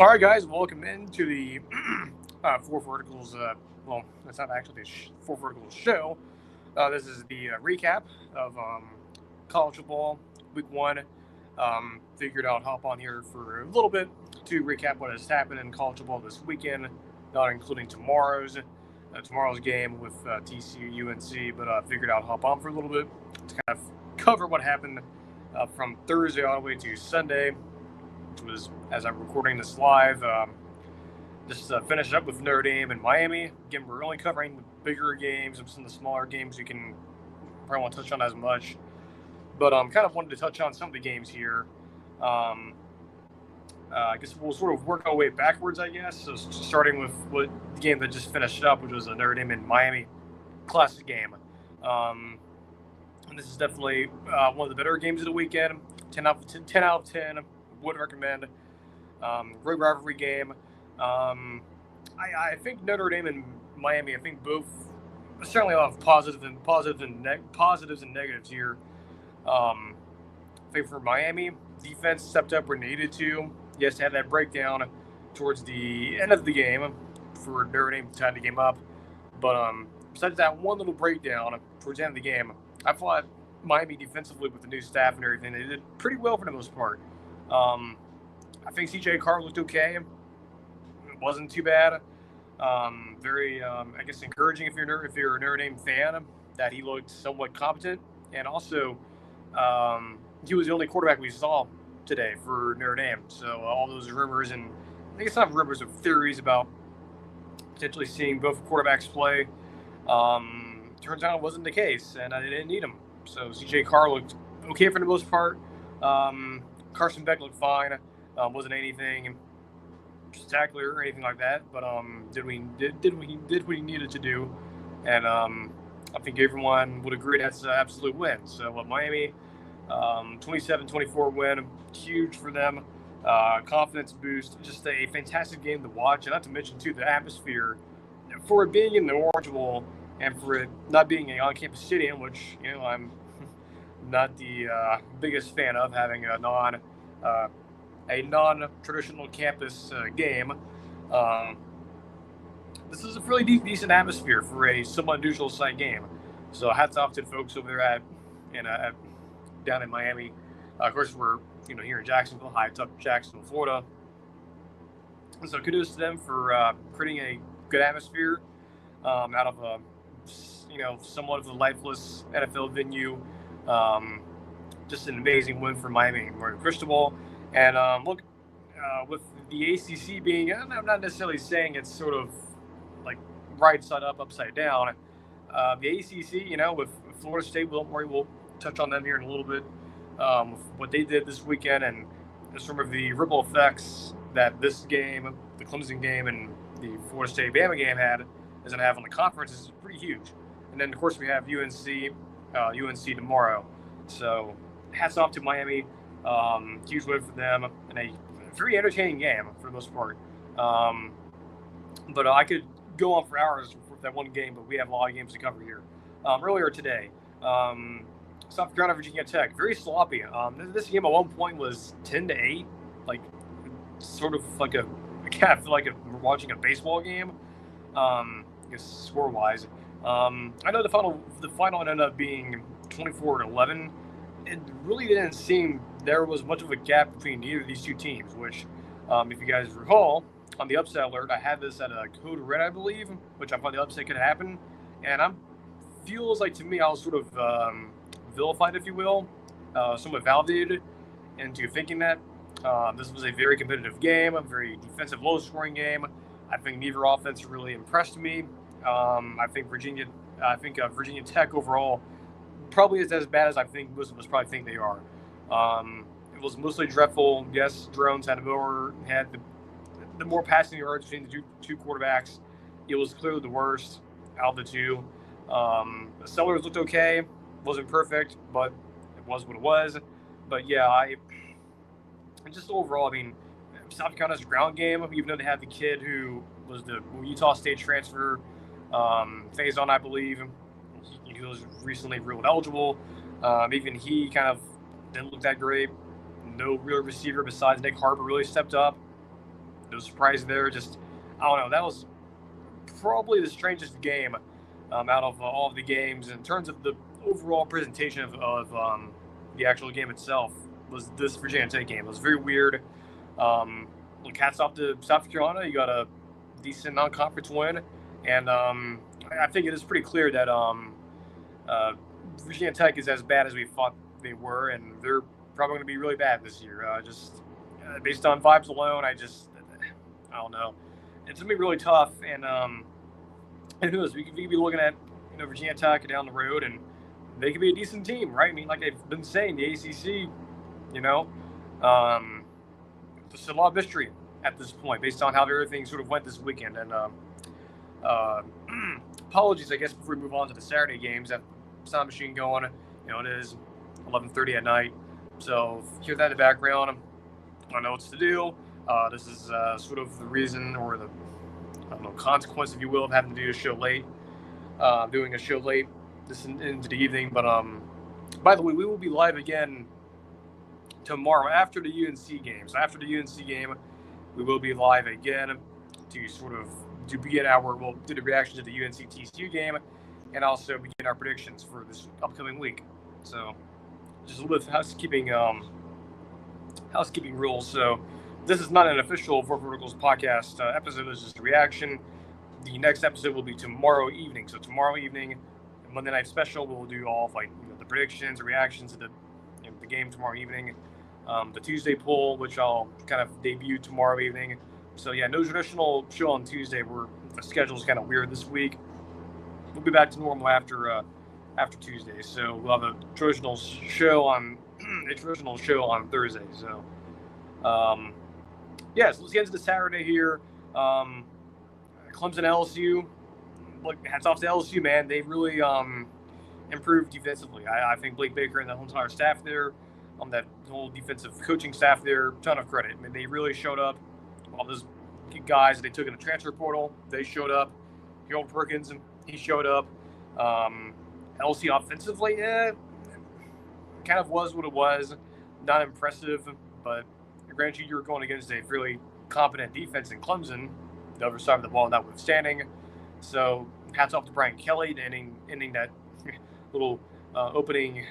All right, guys, welcome into the Four Verticals. Well, that's not actually the Four Verticals show. This is the recap of college football week one. Figured I'd hop on here for a little bit to recap what has happened in college football this weekend, not including tomorrow's game with TCU UNC. But figured I'd hop on for a little bit to kind of cover what happened from Thursday all the way to Sunday, which was as I'm recording this live. Just finish up with Notre Dame and Miami. Again, we're only covering the bigger games. Some of the smaller games you can probably won't touch on as much. But kind of wanted to touch on some of the games here. Um, I guess we'll sort of work our way backwards, I guess. So starting with what the game that just finished up, which was a Notre Dame and Miami classic game. Um, and this is definitely one of the better games of the weekend. 10 out of 10. Would recommend. Great rivalry game. I think Notre Dame and Miami. I think both certainly a lot of positives and negatives here. I think for Miami, defense stepped up where needed to. Yes, had that breakdown towards the end of the game for Notre Dame to tie the game up. But besides that one little breakdown towards the end of the game, I thought Miami defensively with the new staff and everything, they did pretty well for the most part. Um, I think CJ Carr looked okay. It wasn't too bad. Very, I guess, encouraging if you're a Notre Dame fan that he looked somewhat competent, and also he was the only quarterback we saw today for Notre Dame. So all those rumors and I think it's not rumors of theories about potentially seeing both quarterbacks play. Turns out it wasn't the case, and I didn't need him. So CJ Carr looked okay for the most part. Carson Beck looked fine. Wasn't anything spectacular or anything like that, but did what he needed to do, and I think everyone would agree that's an absolute win. So Miami, 27-24 win, huge for them. Confidence boost, just a fantastic game to watch, and not to mention too the atmosphere for it being in the Orange Bowl and for it not being a on-campus stadium, which I'm not the biggest fan of having uh, a non-traditional campus game. Um, this is a really decent atmosphere for a somewhat neutral site game. So hats off to the folks over there at down in Miami. Of course, we're here in Jacksonville, high up Jacksonville, Florida. And so kudos to them for creating a good atmosphere out of a somewhat of a lifeless NFL venue. Um, just an amazing win for Miami and Cristobal. And look, with the ACC being, I'm not necessarily saying it's sort of like right side up, upside down. The ACC, with Florida State, don't worry, we'll touch on them here in a little bit. With what they did this weekend and some of the ripple effects that this game, the Clemson game, and the Florida State Bama game is going to have on the conference is pretty huge. And then, of course, we have UNC tomorrow. So hats off to Miami. Huge win for them and a very entertaining game for the most part. But I could go on for hours with that one game, but we have a lot of games to cover here. Earlier today, South Carolina, Virginia Tech, very sloppy. This game at one point was 10-8, like sort of like I kind of feel like we're watching a baseball game. I guess score wise. I know the final ended up being 24-11. It really didn't seem there was much of a gap between either of these two teams, which, if you guys recall, on the upset alert, I had this at a code red, I believe, which I thought the upset could happen. And feels like to me I was sort of vilified, if you will, somewhat validated into thinking that this was a very competitive game, a very defensive, low-scoring game. I think neither offense really impressed me. I think Virginia Tech overall probably is as bad as I think most of us probably think they are. It was mostly dreadful. Yes, Drones had the more passing yards between the two quarterbacks. It was clearly the worst out of the two. Sellers looked okay, wasn't perfect, but it was what it was. But yeah, just overall, I mean, South Carolina's ground game, even though they had the kid who was the Utah State transfer, Faison, I believe, he was recently ruled eligible. Even he kind of didn't look that great. No real receiver besides Nick Harper really stepped up. no surprise there. Just, I don't know. That was probably the strangest game out of all of the games in terms of the overall presentation of the actual game itself. Was this Virginia Tech game? It was very weird. Look, hats off to South Carolina. You got a decent non-conference win, and I think it is pretty clear that Virginia Tech is as bad as we thought they were, and they're probably going to be really bad this year. Just based on vibes alone, I don't know. It's going to be really tough, and who knows? We could be looking at Virginia Tech down the road, and they could be a decent team, right? I mean, like I've been saying, the ACC, there's a lot of mystery at this point based on how everything sort of went this weekend. And apologies, I guess, before we move on to the Saturday games. That sound machine going, it is 11:30 at night. So hear that in the background. I don't know what to do. This is sort of the reason, or the consequence, if you will, of having to do a show late. Doing a show late this into the evening. But by the way, we will be live again tomorrow after the UNC game. So after the UNC game, we will be live again to sort of do the reaction to the UNC TCU game, and also begin our predictions for this upcoming week. So just a little bit of housekeeping rules. So this is not an official Four Verticals podcast episode. This is just a reaction. The next episode will be tomorrow evening. So tomorrow evening, Monday Night Special, we'll do all of the predictions, the reactions to the game tomorrow evening. The Tuesday poll, which I'll kind of debut tomorrow evening. So yeah, no traditional show on Tuesday. The schedule's kind of weird this week. We'll be back to normal after Tuesday. So we'll have a traditional show on Thursday. So so let's get into the Saturday here. Clemson LSU. Look, hats off to LSU, man. They really improved defensively. I think Blake Baker and the whole entire staff there, that whole defensive coaching staff there, ton of credit. I mean, they really showed up. All those guys they took in the transfer portal, they showed up. Harold Perkins, he showed up. LSU offensively, kind of was what it was. Not impressive, but granted, you were going against a fairly competent defense in Clemson, the other side of the ball notwithstanding. So hats off to Brian Kelly, ending that little opening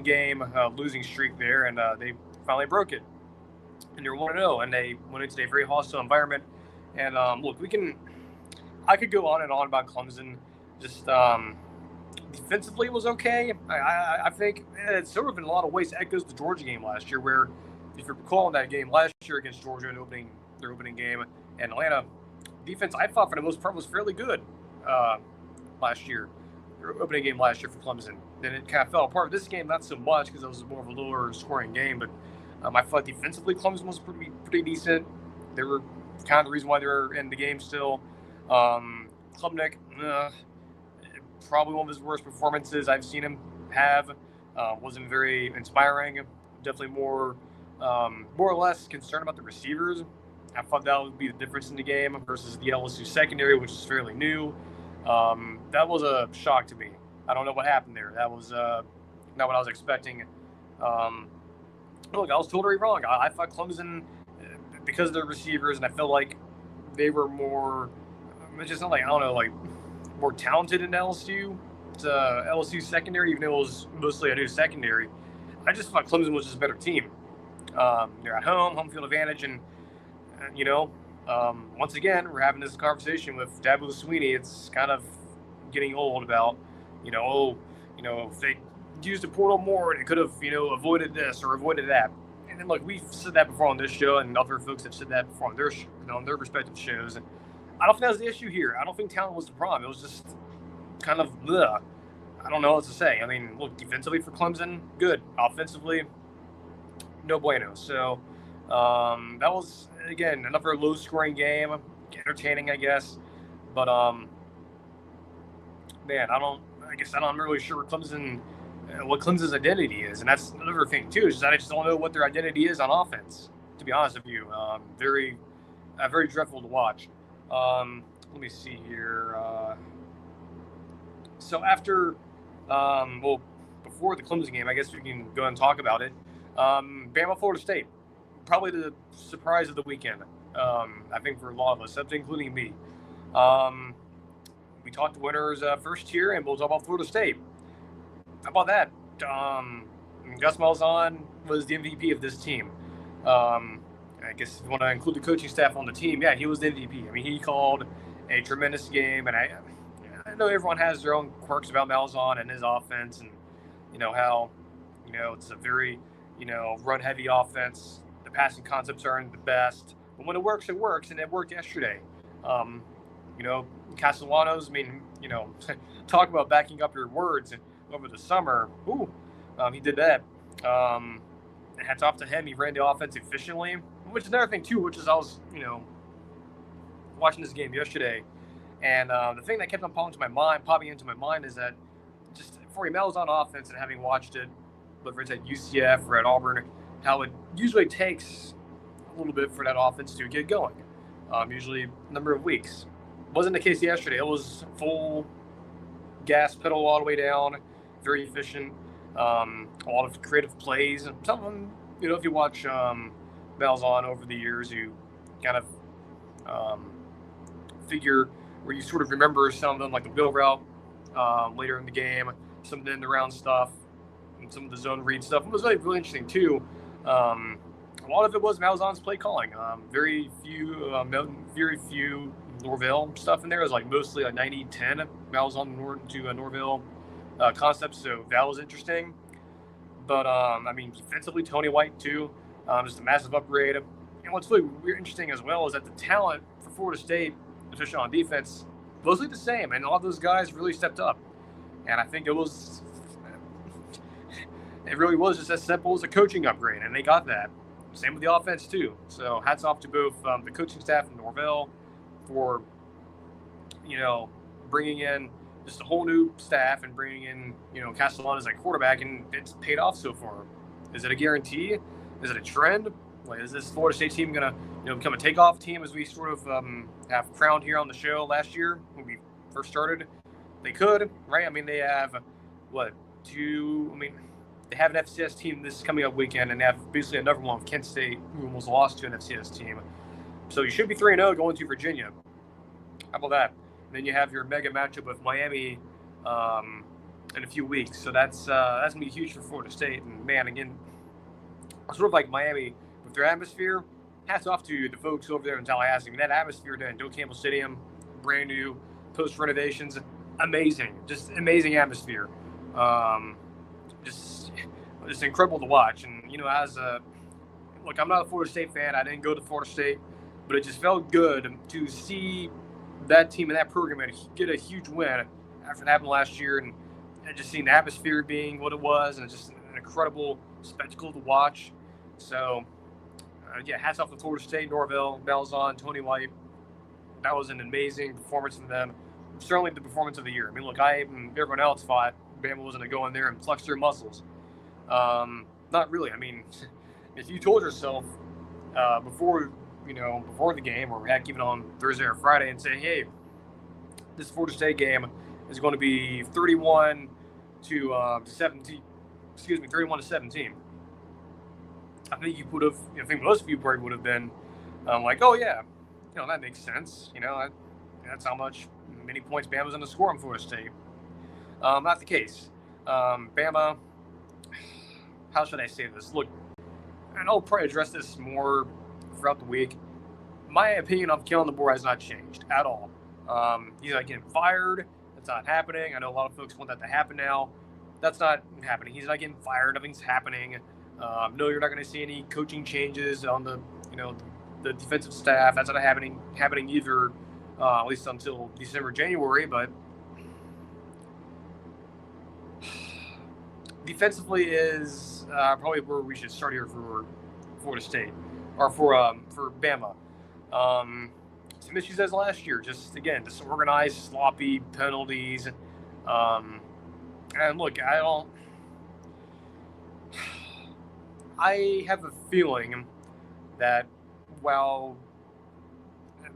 game losing streak there, and they finally broke it. And they're 1-0, and they went into a very hostile environment. And look, I could go on and on about Clemson. Just defensively was okay. I think it's sort of in a lot of ways echoes the Georgia game last year, where if you're recalling that game last year against Georgia in their opening game, and Atlanta defense, I thought for the most part was fairly good last year. Their opening game last year for Clemson. Then it kind of fell apart. This game, not so much because it was more of a lower scoring game, but I thought defensively Clemson was pretty decent. They were kind of the reason why they were in the game still. Klubnik, probably one of his worst performances I've seen him have. Wasn't very inspiring. Definitely more or less concerned about the receivers. I thought that would be the difference in the game versus the LSU secondary, which is fairly new. That was a shock to me. I don't know what happened there. That was not what I was expecting. Look, I was totally wrong. I thought Clemson, because of their receivers, and I felt like they were more, just not more talented in LSU. It's LSU secondary, even though it was mostly a new secondary. I just thought Clemson was just a better team. They're at home field advantage, and once again, we're having this conversation with Dabo Swinney. It's kind of getting old about, if they used the portal more, they could have, avoided this or avoided that. And then, look, we've said that before on this show, and other folks have said that before on their respective shows. And I don't think that was the issue here. I don't think talent was the problem. It was just kind of, I don't know what to say. I mean, look, defensively for Clemson, good. Offensively, no bueno. So that was, again, another low-scoring game. Entertaining, I guess. But, man, I'm really sure what Clemson's identity is. And that's another thing, too, is that I just don't know what their identity is on offense, to be honest with you. Very dreadful to watch. Let me see here. So after, before the Clemson game, I guess we can go and talk about it. Bama, Florida State, probably the surprise of the weekend. I think for a lot of us, including me. Um, we talked winners first year, and we'll talk about Florida State. How about that? Um, Gus Malzahn was the MVP of this team. I guess if you want to include the coaching staff on the team, yeah, he was the MVP. I mean, he called a tremendous game, and I know everyone has their own quirks about Malzahn and his offense, and how it's a very run heavy offense. The passing concepts aren't the best, but when it works, it works, and it worked yesterday. Um, Castellanos. I mean, talk about backing up your words over the summer. Ooh, he did that. Um, Hats off to him. He ran the offense efficiently, which is another thing too. Which is I was watching this game yesterday, and the thing that kept on popping into my mind is that just for Mel's on offense and having watched it, whether it's at UCF or at Auburn, how it usually takes a little bit for that offense to get going. Usually a number of weeks. Wasn't the case yesterday. It was full gas pedal all the way down, very efficient. A lot of creative plays. And some of them, if you watch Malzahn over the years, you kind of figure where you sort of remember some of them, like the wheel route later in the game, some of the end around stuff, and some of the zone read stuff. It was really interesting too. A lot of it was Malzahn's play calling. Very few Norvell stuff in there. It was like mostly like 90-10 Malzahn to Norvell concepts. So that was interesting. But I mean, defensively, Tony White too, just a massive upgrade. And what's really interesting as well is that the talent for Florida State, especially on defense, mostly the same, and all those guys really stepped up. And I think it really was just as simple as a coaching upgrade, and they got that. Same with the offense too. So hats off to both the coaching staff and Norvell for bringing in just a whole new staff and bringing in Castellanos as a quarterback, and it's paid off so far. Is it a guarantee? Is it a trend? Like, is this Florida State team gonna become a takeoff team as we sort of have crowned here on the show last year when we first started? They could, right? I mean, they have they have an FCS team this coming up weekend, and they have basically another one with Kent State, who almost lost to an FCS team. So you should be 3-0 going to Virginia. How about that? And then you have your mega matchup with Miami in a few weeks. So that's gonna be huge for Florida State. And man, again, sort of like Miami with their atmosphere. Hats off to the folks over there in Tallahassee. I mean, that atmosphere there in Doak Campbell Stadium, brand new, post renovations, amazing, just amazing atmosphere. Just incredible to watch. And look, I'm not a Florida State fan. I didn't go to Florida State, but it just felt good to see that team and that program get a huge win after it happened last year, and just seeing the atmosphere being what it was, and it's just an incredible spectacle to watch. So, hats off to Florida State, Norvell, Malzahn, Tony White. That was an amazing performance from them. Certainly the performance of the year. I mean, look, everyone else thought Bama was going to go in there and flex their muscles. Not really. I mean, if you told yourself before the game, or heck, even on Thursday or Friday, and say, hey, this Florida State game is going to be 31 to 17. Excuse me, 31 to 17. I think most of you probably would have been like, oh yeah, that makes sense. That's how many points Bama's going to score on Florida State. Not the case. Bama. How should I say this? Look, and I'll probably address this more throughout the week. My opinion of Kalen DeBoer has not changed at all. He's not getting fired. That's not happening. I know a lot of folks want that to happen now. That's not happening. He's not getting fired. Nothing's happening. No, you're not going to see any coaching changes on the defensive staff. That's not happening either, at least until December, January. But defensively is probably where we should start here for Florida State, or for Bama. Same issues as last year. Just disorganized, sloppy penalties. And look, I have a feeling that while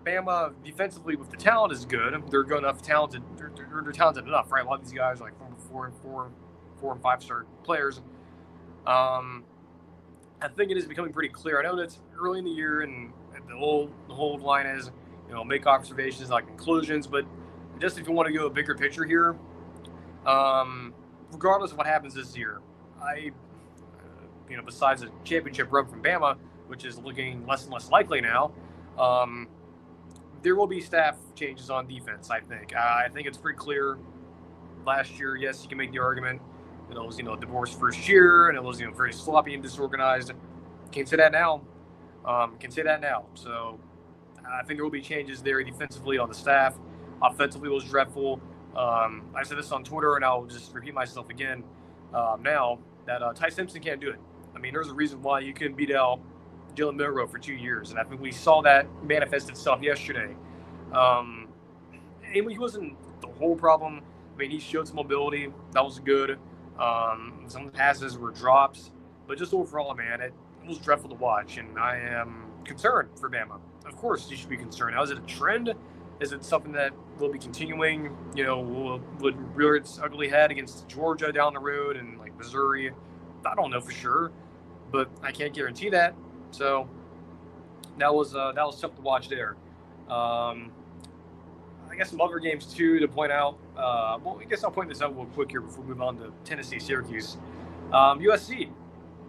Bama defensively with the talent is good, they're good enough, talented. They're talented enough, right? A lot of these guys are like 4 and 5 star players. I think it is becoming pretty clear. I know that's early in the year, and the whole line is, make observations, not conclusions. But just if you want to go a bigger picture here, regardless of what happens this year, besides a championship run from Bama, which is looking less and less likely now, there will be staff changes on defense. I think it's pretty clear. Last year, yes, you can make the argument that it was DeBoer's first year and it was very sloppy and disorganized. Can't say that now. So I think there will be changes there defensively on the staff. Offensively was dreadful. I said this on Twitter, and I'll just repeat myself again now, that Ty Simpson can't do it. I mean, there's a reason why you couldn't beat out Jalen Milroe for 2 years, and I think we saw that manifest itself yesterday. And he wasn't the whole problem. I mean, he showed some mobility. That was good. Some passes were drops. But just overall, man, it was dreadful to watch, and I am concerned for Bama. Of course, you should be concerned. Now, is it a trend? Is it something that will be continuing? Would rear its ugly head against Georgia down the road and like Missouri? I don't know for sure, but I can't guarantee that. So that was tough to watch there. I guess some other games too to point out. I guess I'll point this out real quick here before we move on to Tennessee, Syracuse. USC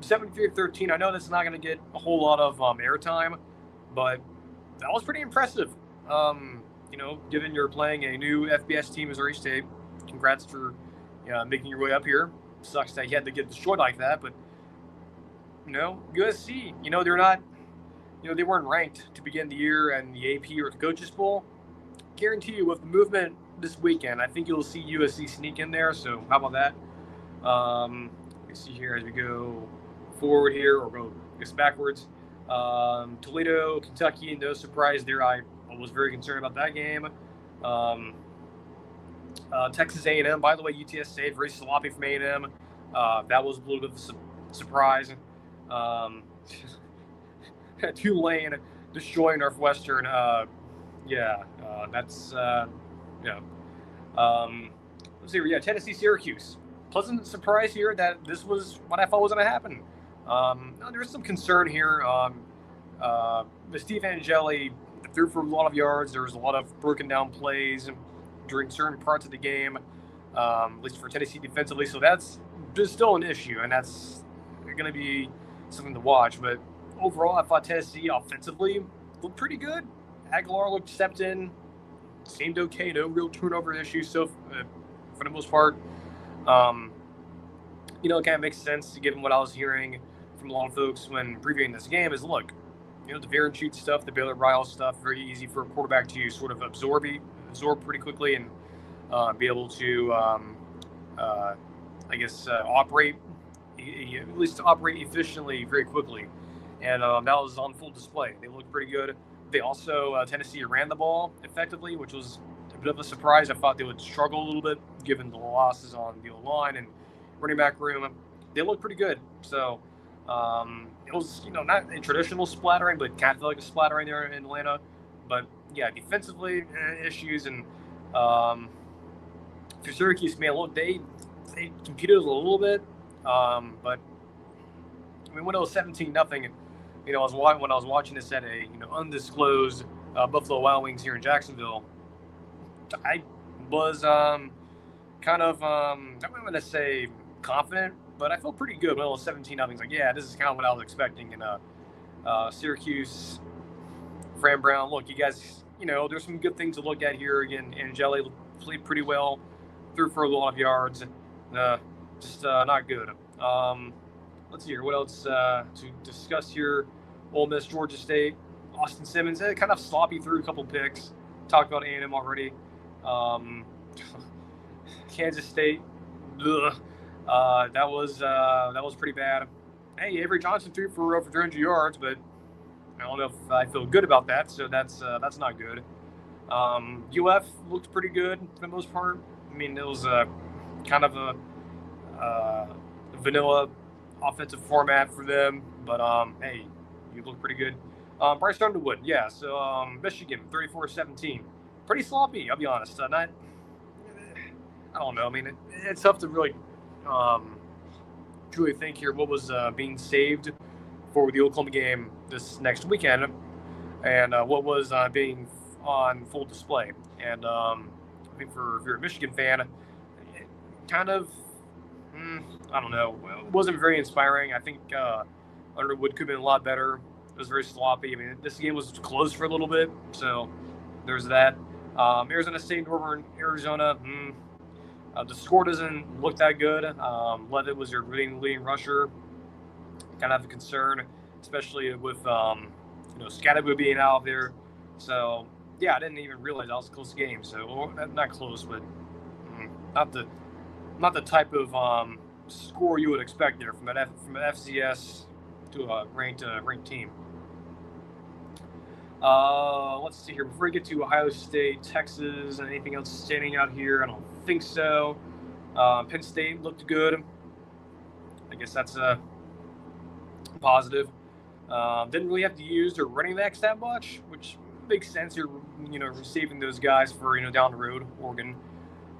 73-13. I know that's not going to get a whole lot of airtime, but that was pretty impressive. Given you're playing a new FBS team, Missouri State, congrats for making your way up here. Sucks that you had to get destroyed like that, but USC, they're not, they weren't ranked to begin the year and the AP or the Coaches Bowl. Guarantee you, with the movement this weekend, I think you'll see USC sneak in there. So how about that? Let's see here as we go forward here, or go backwards. Toledo, Kentucky, no surprise there. I was very concerned about that game. Texas A&M, by the way, UTSA, very sloppy from A&M. That was a little bit of a surprise. Tulane destroying Northwestern. Let's see. Yeah, Tennessee, Syracuse. Pleasant surprise here that this was what I thought was going to happen. There's some concern here. Steve Angeli threw for a lot of yards. There was a lot of broken down plays during certain parts of the game, at least for Tennessee defensively. So that's just still an issue, and that's going to be something to watch. But overall, I thought Tennessee offensively looked pretty good. Aguilar stepped in, seemed okay. No real turnover issues. So for the most part, it kind of makes sense given what I was hearing from a lot of folks when previewing this game. Is look, the Varenchute stuff, the Baylor Riles stuff, very easy for a quarterback to sort of absorb pretty quickly and be able to, operate, at least operate efficiently very quickly. And that was on full display. They looked pretty good. They also, Tennessee ran the ball effectively, which was a bit of a surprise. I thought they would struggle a little bit given the losses on the O-line and running back room. They looked pretty good. So it was, not a traditional splattering, but kind of felt like a splattering there in Atlanta. But yeah, defensively issues, and for Syracuse, man, look, they competed a little bit, but I mean when it was 17-0, when I was watching this at a undisclosed Buffalo Wild Wings here in Jacksonville, I was kind of I'm not going to say confident, but I felt pretty good when it was 17-0. Like, yeah, this is kind of what I was expecting. And Syracuse, Fran Brown, look, you guys, there's some good things to look at here. Again, Angeli played pretty well, threw for a lot of yards, just not good. Let's see here. What else to discuss here? Ole Miss, Georgia State, Austin Simmons, kind of sloppy, threw a couple picks. Talked about A&M already. Kansas State, that was pretty bad. Hey, Avery Johnson threw for over 300 yards, but I don't know if I feel good about that. So that's not good. UF looked pretty good for the most part. I mean, it was kind of a vanilla offensive format for them, but hey, you look pretty good. Bryce Underwood, yeah. So Michigan, 34-17, pretty sloppy. I'll be honest. I don't know. I mean, it's tough to really truly think here what was being saved for the Oklahoma game this next weekend. and what was being on full display. And I think if you're a Michigan fan, it kind of, I don't know, it wasn't very inspiring. I think Underwood could have been a lot better. It was very sloppy. I mean, this game was close for a little bit, so there's that. Arizona State, Northern Arizona. The score doesn't look that good. Levitt was your leading rusher. Kind of have a concern, especially with Scatterbo being out there. So yeah, I didn't even realize that was a close game. So not close, but not the type of score you would expect there from an FCS to a ranked team. Let's see here. Before we get to Ohio State, Texas, and anything else standing out here, I don't think so. Penn State looked good. I guess that's a positive. Didn't really have to use their running backs that much, which makes sense. You're receiving those guys for down the road, Oregon.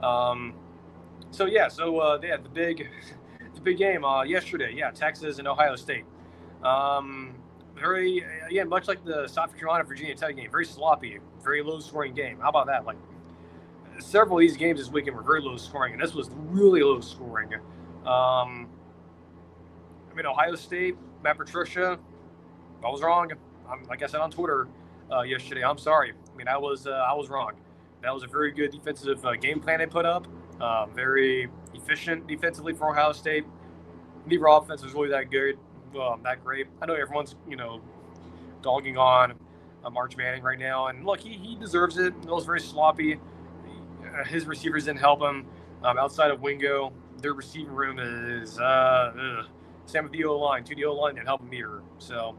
The big game yesterday. Yeah, Texas and Ohio State. Much like the South Carolina Virginia Tech game, very sloppy, very low scoring game. How about that? Like several of these games this weekend were very low scoring, and this was really low scoring. Ohio State, Matt Patricia, I was wrong. Like I said on Twitter yesterday, I'm sorry. I was wrong. That was a very good defensive game plan they put up. Very efficient defensively for Ohio State. Neither offense was really that good. That great. I know everyone's dogging on March Manning right now, and look, he deserves it. It was very sloppy. His receivers didn't help him. Outside of Wingo, their receiving room is same with the O-line. The O-line didn't help him either. So,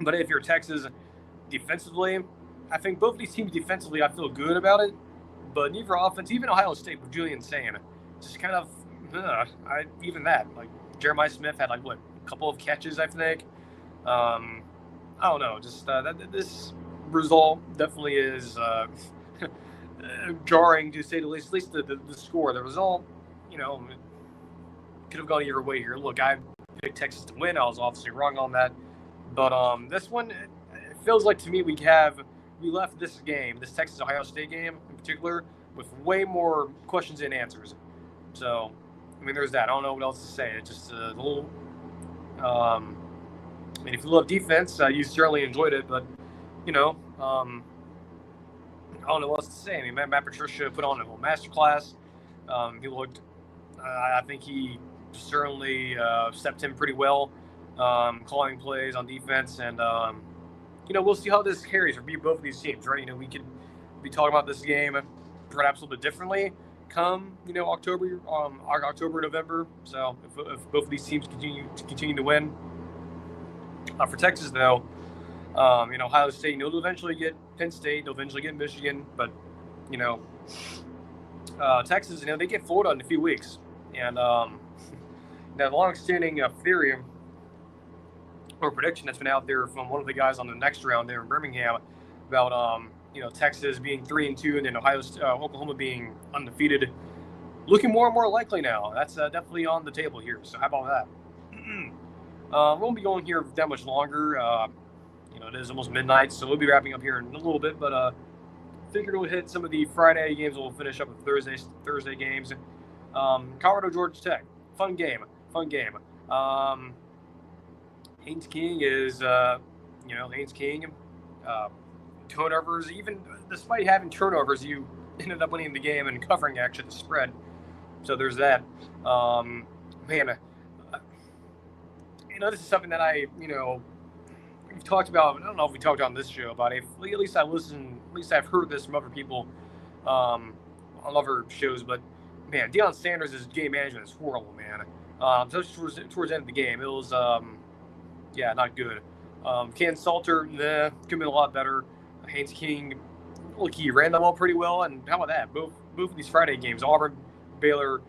but if you're Texas defensively, I think both of these teams defensively, I feel good about it. But neither offense, even Ohio State with Julian Sand, just kind of even that. Like Jeremiah Smith had a couple of catches, I think. I don't know. Just this result definitely is jarring to say the least. At least the score, the result, could have gone either way here. Look, I picked Texas to win. I was obviously wrong on that. But this one, it feels like to me we left this game, this Texas-Ohio State game in particular, with way more questions than answers. So, there's that. I don't know what else to say. It's just a little. If you love defense, you certainly enjoyed it. But, I don't know what else to say. Matt Patricia put on a whole masterclass. He looked. I think he certainly stepped in pretty well, calling plays on defense, and we'll see how this carries for both of these teams, right? We could be talking about this game perhaps a little bit differently come October, November. So if both of these teams continue to win, for Texas though, Ohio State, they'll eventually get Penn State, they'll eventually get Michigan, but Texas, they get Florida in a few weeks, and that long-standing theory or prediction that's been out there from one of the guys on the next round there in Birmingham about Texas being 3-2 and then Oklahoma being undefeated, looking more and more likely now. That's definitely on the table here. So how about that? We won't be going here that much longer. It is almost midnight, so we'll be wrapping up here in a little bit. But figured we'll hit some of the Friday games. We'll finish up with Thursday games. Colorado, Georgia Tech, fun game. Haynes King is, Haynes King. Turnovers, even despite having turnovers, you ended up winning the game and covering actually the spread. So there's that. This is something that we've talked about. I don't know if we talked on this show about it. At least I've heard this from other people on other shows. But man, Deion Sanders' game management is horrible, man. Especially towards the end of the game, it was not good. Ken Salter, could have been a lot better. Haynes King, look, he ran the ball pretty well, and how about that? Both of these Friday games, Auburn, Baylor,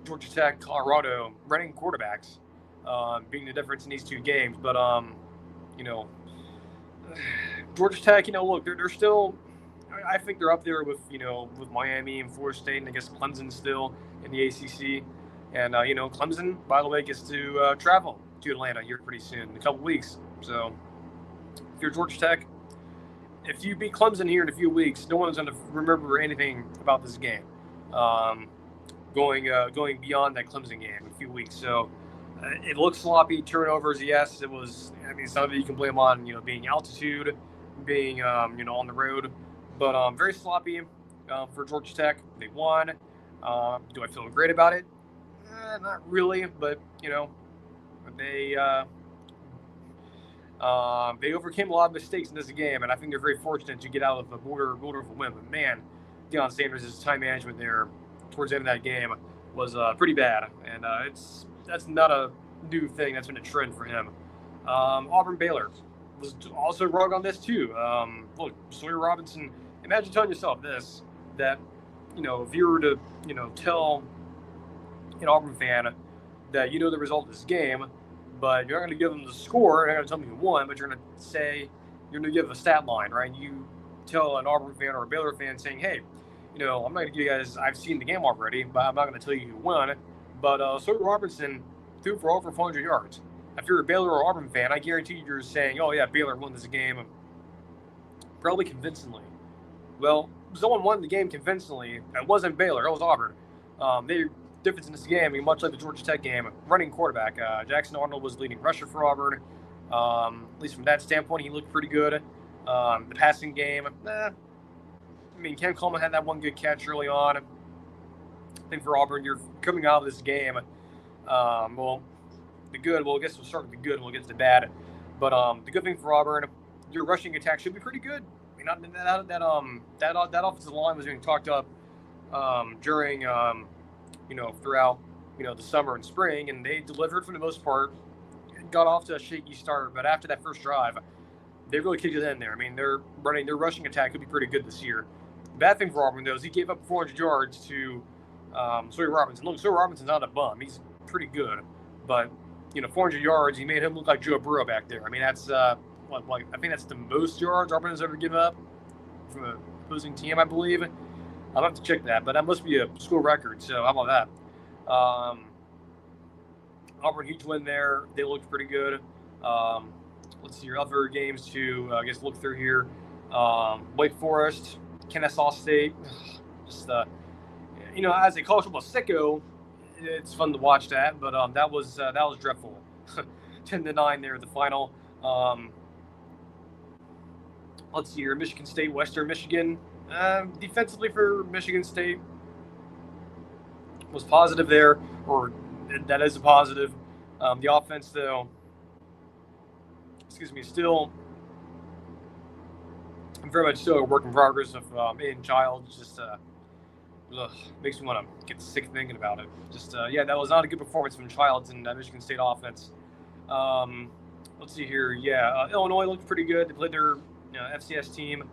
Georgia Tech, Colorado, running quarterbacks, being the difference in these two games. But Georgia Tech, look, they're still. I think they're up there with Miami and Florida State, and I guess Clemson still in the ACC. And Clemson, by the way, gets to travel to Atlanta here pretty soon, in a couple weeks. So if you're Georgia Tech, if you beat Clemson here in a few weeks, no one's going to remember anything about this game. Going beyond that Clemson game in a few weeks. So it looks sloppy. Turnovers, yes, it was. I mean, some of it you can blame on being altitude, being on the road, but very sloppy for Georgia Tech. They won. Do I feel great about it? Not really, but they overcame a lot of mistakes in this game, and I think they're very fortunate to get out of a border of a win. But man, Deion Sanders' time management there towards the end of that game was pretty bad, and that's not a new thing. That's been a trend for him. Auburn Baylor was also wrong on this too. Look, Sawyer Robinson. Imagine telling yourself this, that if you were to tell an Auburn fan that the result of this game, but you're not going to give them the score, you're not going to tell them who won, but you're going to say, you're going to give a stat line, right? You tell an Auburn fan or a Baylor fan saying, hey, I'm not going to give you guys, I've seen the game already, but I'm not going to tell you who won. But Sawyer Robertson threw for over 400 yards. If you're a Baylor or Auburn fan, I guarantee you're saying, oh, yeah, Baylor won this game probably convincingly. Well, someone won the game convincingly. It wasn't Baylor. It was Auburn. The difference in this game, I mean, much like the Georgia Tech game, running quarterback. Jackson Arnold was leading rusher for Auburn. At least from that standpoint, he looked pretty good. The passing game, I mean, Cam Coleman had that one good catch early on. I think for Auburn, you're coming out of this game. I guess we'll start with the good and we'll get to the bad. But the good thing for Auburn, your rushing attack should be pretty good. I mean, that offensive line was being talked up during, throughout, the summer and spring, and they delivered for the most part. Got off to a shaky start, but after that first drive, they really kicked it in there. I mean, their rushing attack could be pretty good this year. The bad thing for Auburn, though, is he gave up 400 yards to Sawyer Robinson. Look, Sawyer Robinson's not a bum. He's pretty good, but 400 yards, he made him look like Joe Burrow back there. I mean, that's I think that's the most yards Auburn has ever given up from an opposing team, I believe. I'll have to check that, but that must be a school record. So how about that? Auburn, huge win there. They looked pretty good. Let's see your other games to look through here. Wake Forest, Kennesaw State. Just as a college football sicko, it's fun to watch that, but that was dreadful. 10-9 there at the final. Let's see here, Michigan State, Western Michigan. Defensively for Michigan State was positive there, or that is a positive. The offense, though, still very much still a work in progress of Aiden Childs. Just makes me want to get sick thinking about it. That was not a good performance from Childs in Michigan State offense. Let's see here. Illinois looked pretty good. They played their FCS team.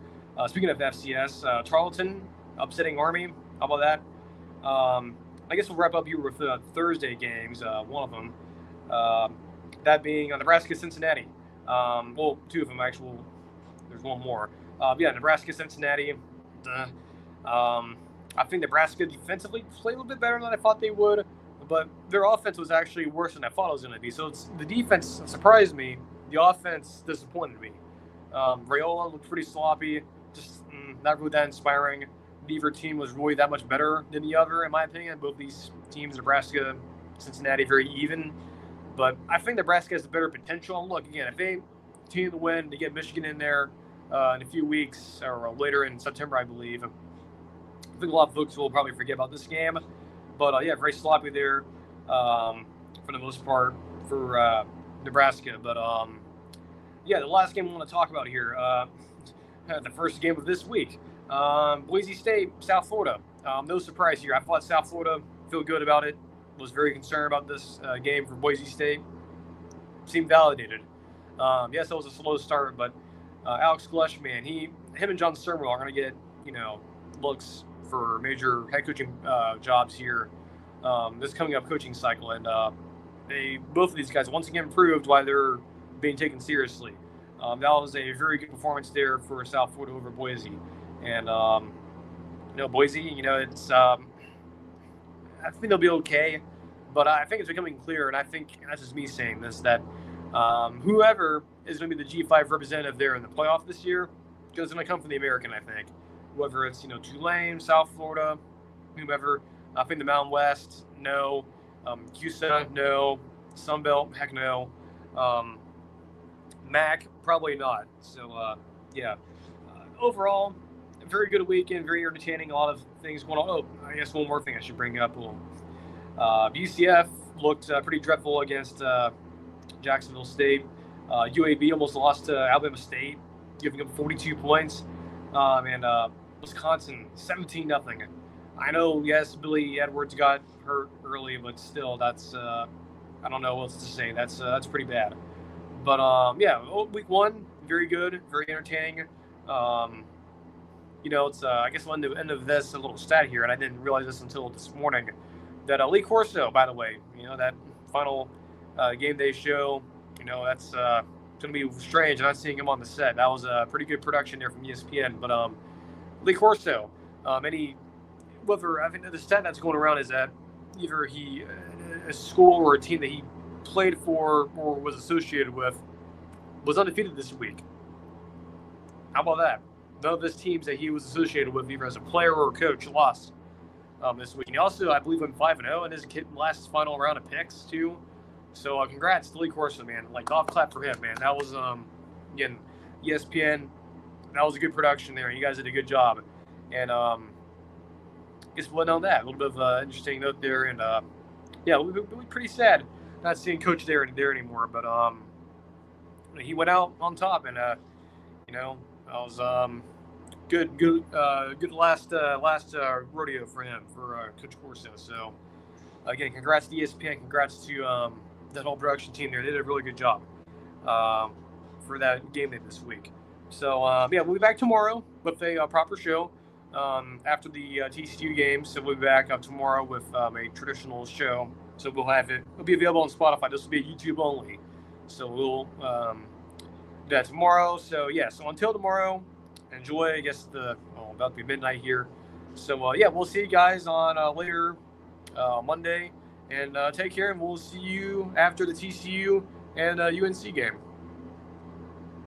Speaking of FCS, Tarleton upsetting Army. How about that? I guess we'll wrap up here with Thursday games. One of them, that being Nebraska-Cincinnati. Two of them actually. There's one more. Nebraska-Cincinnati. I think Nebraska defensively played a little bit better than I thought they would, but their offense was actually worse than I thought it was going to be. So the defense surprised me. The offense disappointed me. Raiola looked pretty sloppy, just not really that inspiring. Neither team was really that much better than the other, in my opinion. Both these teams, Nebraska, Cincinnati, very even. But I think Nebraska has the better potential. And look, again, if they continue to win, to get Michigan in there in a few weeks or later in September, I believe. I think a lot of folks will probably forget about this game. But, very sloppy there for the most part for Nebraska. But, the last game I want to talk about here, the first game of this week, Boise State, South Florida. No surprise here. I thought South Florida, feel good about it. Was very concerned about this game for Boise State. Seemed validated. Yes, it was a slow start, but Alex Glush, man, him and John Sirmel are going to get, looks for major head coaching jobs here this coming up coaching cycle. And both of these guys once again proved why they're being taken seriously. That was a very good performance there for South Florida over Boise. And, Boise, it's I think they'll be okay. But I think it's becoming clear, and I think, and that's just me saying this, that whoever is going to be the G5 representative there in the playoff this year, because it's going to come from the American, I think. Whether it's, Tulane, South Florida, whomever. I think the Mountain West, no. CUSA, no. Sunbelt, heck no. MAC, probably not. So, yeah. Overall, a very good weekend, very entertaining, a lot of things going on. Oh, I guess one more thing I should bring up. UCF looked pretty dreadful against Jacksonville State. UAB almost lost to Alabama State, giving up 42 points. And Wisconsin, 17-0. I know, yes, Billy Edwards got hurt early, but still, that's I don't know what else to say. That's pretty bad. But yeah, week one, very good, very entertaining. It's I guess on the end of this, a little stat here, and I didn't realize this until this morning, that Lee Corso, by the way, that final game day show, that's going to be strange not seeing him on the set. That was a pretty good production there from ESPN. But Lee Corso, whether I think the stat that's going around is that either a school or a team that he played for or was associated with was undefeated this week. How about that? None of his teams that he was associated with, either as a player or a coach, lost this week. And he also, I believe, went 5-0 in his last final round of picks too. So congrats to Lee Corso, man. Golf clap for him, man. That was again, ESPN. That was a good production there. You guys did a good job. And guess what on that? A little bit of interesting note there. And yeah, we'll be pretty sad not seeing Coach there anymore. But he went out on top, and that was good last rodeo for him, for Coach Corso. So again, congrats to ESPN. Congrats to that whole production team there. They did a really good job for that game day this week. So yeah, we'll be back tomorrow with a proper show after the TCU game. So we'll be back tomorrow with a traditional show. So we'll have it. It'll be available on Spotify. This will be YouTube only. So we'll do that tomorrow. So yeah. So until tomorrow, enjoy. I guess about to be midnight here. So yeah, we'll see you guys on later Monday. And take care, and we'll see you after the TCU and UNC game.